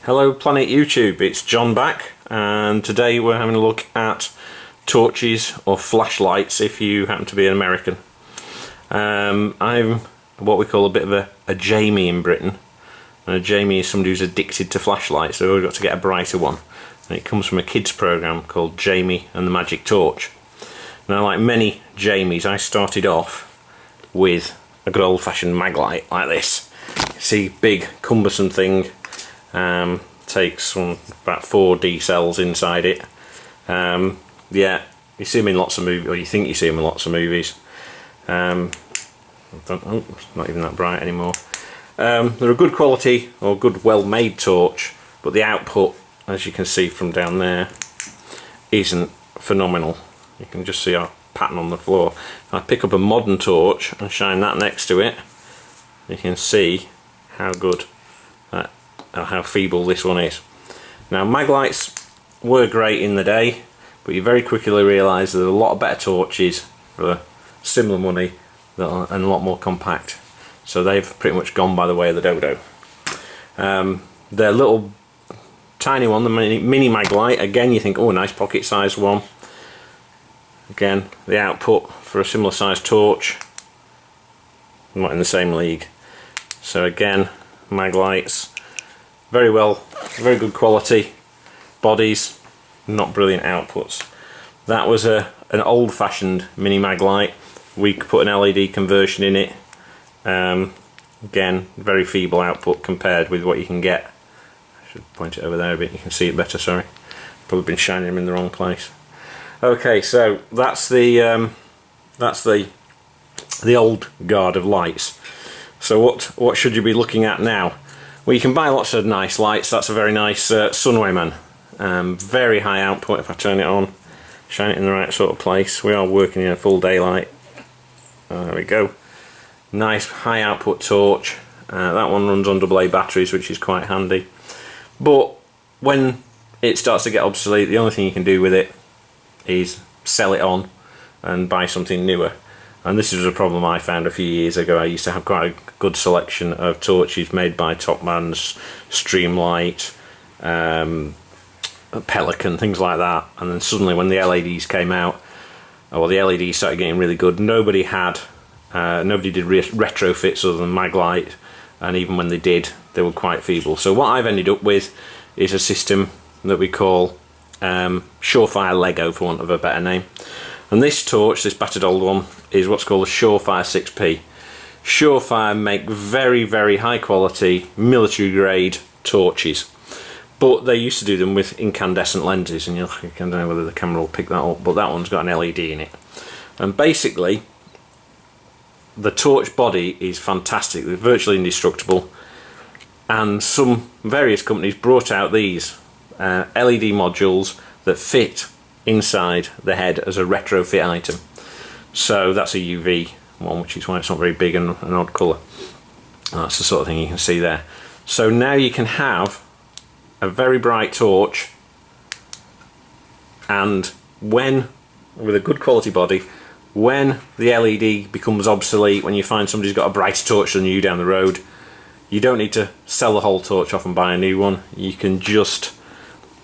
Hello Planet YouTube, it's John back, and today we're having a look at torches or flashlights if you happen to be an American. I'm what we call a bit of a Jamie in Britain, and a Jamie is somebody who's addicted to flashlights, so we've got to get a brighter one. And it comes from a kids program called Jamie and the Magic Torch. Now, like many Jamies, I started off with a good old-fashioned Maglite like this. You see, big cumbersome thing. Takes about 4 D cells inside it. Yeah, you see them in lots of movies, or you think you see them in lots of movies. Oh, it's not even that bright anymore. They're a good quality or good well-made torch, but the output, as you can see from down there, isn't phenomenal. You can just see our pattern on the floor. If I pick up a modern torch and shine that next to it, you can see how good that, how feeble this one is. Now, Maglites were great in the day, but you very quickly realise there are a lot of better torches for similar money that are, and a lot more compact. So they've pretty much gone by the way of the dodo. Their little tiny one, the mini Maglite, again you think, oh, nice pocket sized one. Again, the output for a similar sized torch, not in the same league. So again, Maglites, very good quality bodies, not brilliant outputs. That was an old-fashioned mini Maglite. We could put an LED conversion in it. Again, very feeble output compared with what you can get. I should point it over there a bit, you can see it better, sorry. Probably been shining them in the wrong place. Okay, so that's the old guard of lights. So what should you be looking at now? Well, you can buy lots of nice lights. That's a very nice Sunwayman. Very high output. If I turn it on, shine it in the right sort of place. We are working in a full daylight. There we go. Nice high output torch. That one runs on AA batteries, which is quite handy. But when it starts to get obsolete, the only thing you can do with it is sell it on and buy something newer. And this was a problem I found a few years ago. I used to have quite a good selection of torches made by Topman's, Streamlight, Pelican, things like that. And then suddenly when the LEDs came out, or the LEDs started getting really good, nobody did retrofits other than Maglite, and even when they did, they were quite feeble. So what I've ended up with is a system that we call Surefire Lego, for want of a better name. And this torch, this battered old one, is what's called a Surefire 6P. Surefire make very high quality military grade torches, but they used to do them with incandescent lenses, and I don't know whether the camera will pick that up, but that one's got an LED in it. And basically the torch body is fantastic, they're virtually indestructible, and some various companies brought out these LED modules that fit inside the head as a retrofit item. So that's a UV one, which is why it's not very big and an odd colour. That's the sort of thing you can see there. So now you can have a very bright torch, and when, with a good quality body, when the LED becomes obsolete, when you find somebody's got a brighter torch than you down the road, you don't need to sell the whole torch off and buy a new one. You can just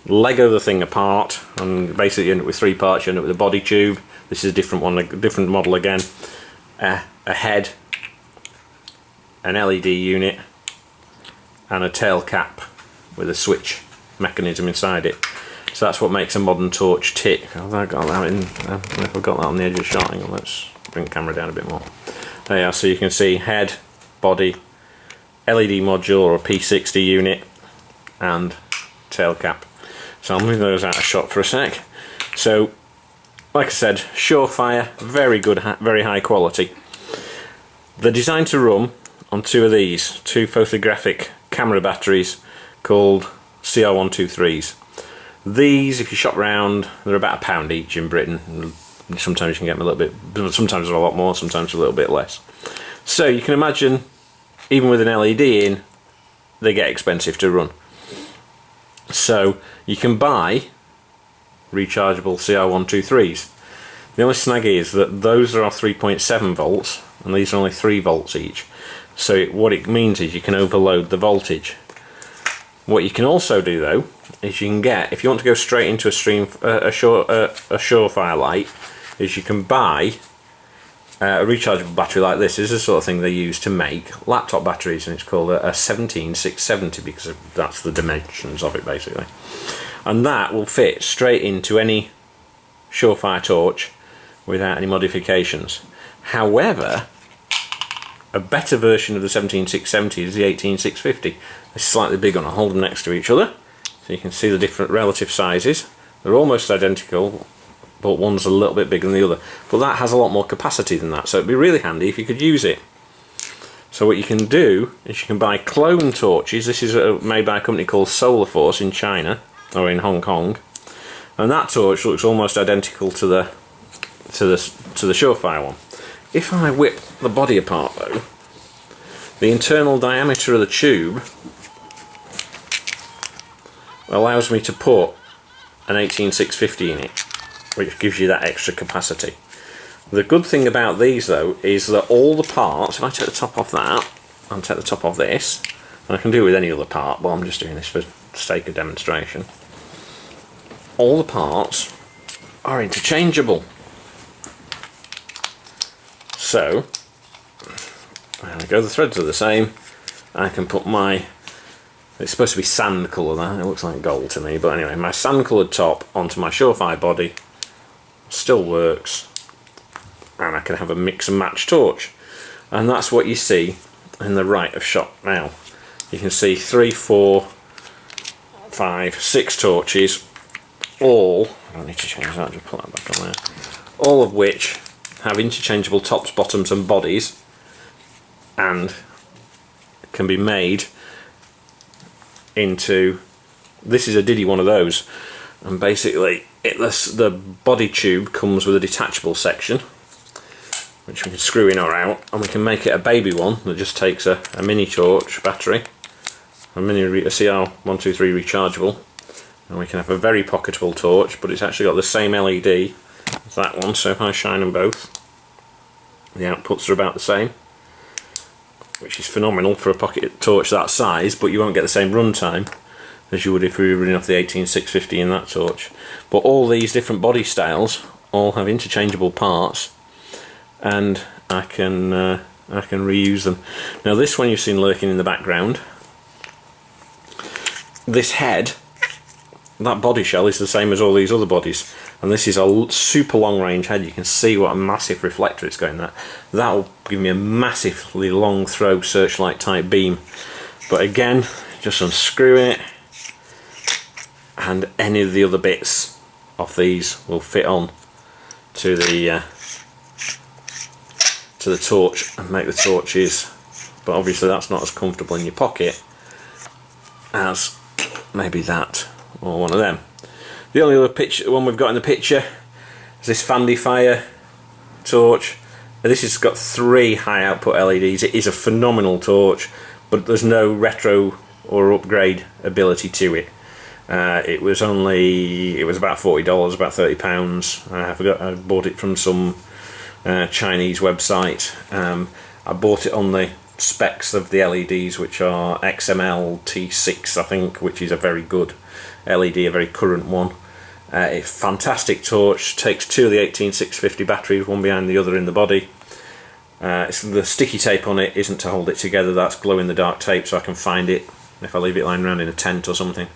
Lego the thing apart, and basically you end up with 3 parts. You end up with a body tube. This is a different one, a different model again. A head, an LED unit, and a tail cap with a switch mechanism inside it. So that's what makes a modern torch tick. Have I got that in? I've got that on the edge of the shot. Hang on, let's bring the camera down a bit more. There you are. So you can see head, body, LED module or a P60 unit, and tail cap. So I'll move those out of shot for a sec. So, like I said, Surefire, very good, very high quality. They're designed to run on 2 of these, 2 photographic camera batteries called CR123s. These, if you shop round, they're about £1 each in Britain. Sometimes you can get them a little bit, sometimes they're a lot more, sometimes a little bit less. So you can imagine, even with an LED in, they get expensive to run. So you can buy rechargeable CR123s. The only snag is that those are 3.7 volts and these are only 3 volts each. So what it means is you can overload the voltage. What you can also do though is you can get, if you want to go straight into a Surefire light, is you can buy a rechargeable battery like this. This is the sort of thing they use to make laptop batteries, and it's called a 17670 because that's the dimensions of it basically. And that will fit straight into any Surefire torch without any modifications. However, a better version of the 17670 is the 18650. It's slightly bigger, and I'll hold them next to each other so you can see the different relative sizes. They're almost identical, but one's a little bit bigger than the other. But that has a lot more capacity than that, so it'd be really handy if you could use it. So what you can do is you can buy clone torches. This is made by a company called Solarforce in China, or in Hong Kong. And that torch looks almost identical to the Surefire one. If I whip the body apart though, the internal diameter of the tube allows me to put an 18650 in it, which gives you that extra capacity. The good thing about these though is that all the parts, if I take the top off that and take the top off this, and I can do it with any other part, but I'm just doing this for sake of demonstration, all the parts are interchangeable. So there we go, the threads are the same. I can put my, it's supposed to be sand colour, that it looks like gold to me, but anyway, my sand coloured top onto my Surefire body still works, and I can have a mix and match torch. And that's what you see in the right of shot now. You can see 3, 4, 5, 6 torches, all, I don't need to change that, just put that back on there, all of which have interchangeable tops, bottoms and bodies, and can be made into, this is a Diddy one of those, and basically the body tube comes with a detachable section which we can screw in or out, and we can make it a baby one that just takes a mini torch battery, a CR123 rechargeable, and we can have a very pocketable torch, but it's actually got the same LED as that one, so if I shine them both, the outputs are about the same, which is phenomenal for a pocket torch that size, but you won't get the same runtime as you would if we were running off the 18650 in that torch. But all these different body styles all have interchangeable parts, and I can reuse them. Now this one you've seen lurking in the background, this head, that body shell is the same as all these other bodies, and this is a super long range head. You can see what a massive reflector it's going that. That will give me a massively long throw searchlight type beam. But again, just unscrew it, and any of the other bits of these will fit on to the torch and make the torches. But obviously that's not as comfortable in your pocket as maybe that or one of them. The only other one we've got in the picture is this Fandyfire torch. This has got 3 high output LEDs. It is a phenomenal torch, but there's no retro or upgrade ability to it. It was about $40, about £30. I bought it from some Chinese website. I bought it on the specs of the LEDs, which are XML T6 I think, which is a very good LED, a very current one. A fantastic torch, takes 2 of the 18650 batteries, one behind the other in the body. The sticky tape on it isn't to hold it together, that's glow in the dark tape, so I can find it if I leave it lying around in a tent or something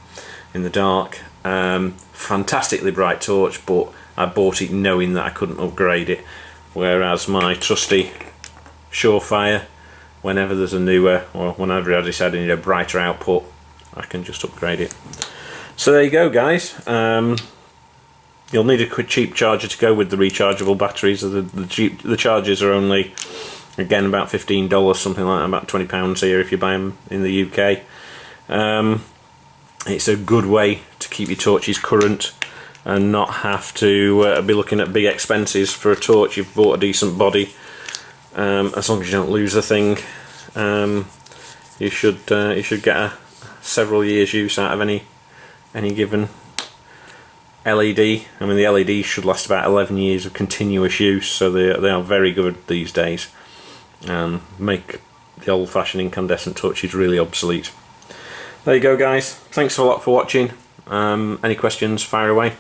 in the dark. Fantastically bright torch, but I bought it knowing that I couldn't upgrade it, whereas my trusty Surefire, whenever there's a newer, or whenever I decide I need a brighter output, I can just upgrade it. So there you go, guys. You'll need a quick cheap charger to go with the rechargeable batteries. The chargers are only, again, about $15, something like that, about £20 here if you buy them in the UK. It's a good way to keep your torches current and not have to be looking at big expenses for a torch. You've bought a decent body. As long as you don't lose the thing, you should get several years use out of any given LED. I mean, the LEDs should last about 11 years of continuous use, so they are very good these days, and make the old-fashioned incandescent torches really obsolete. There you go, guys. Thanks a lot for watching. Any questions, fire away.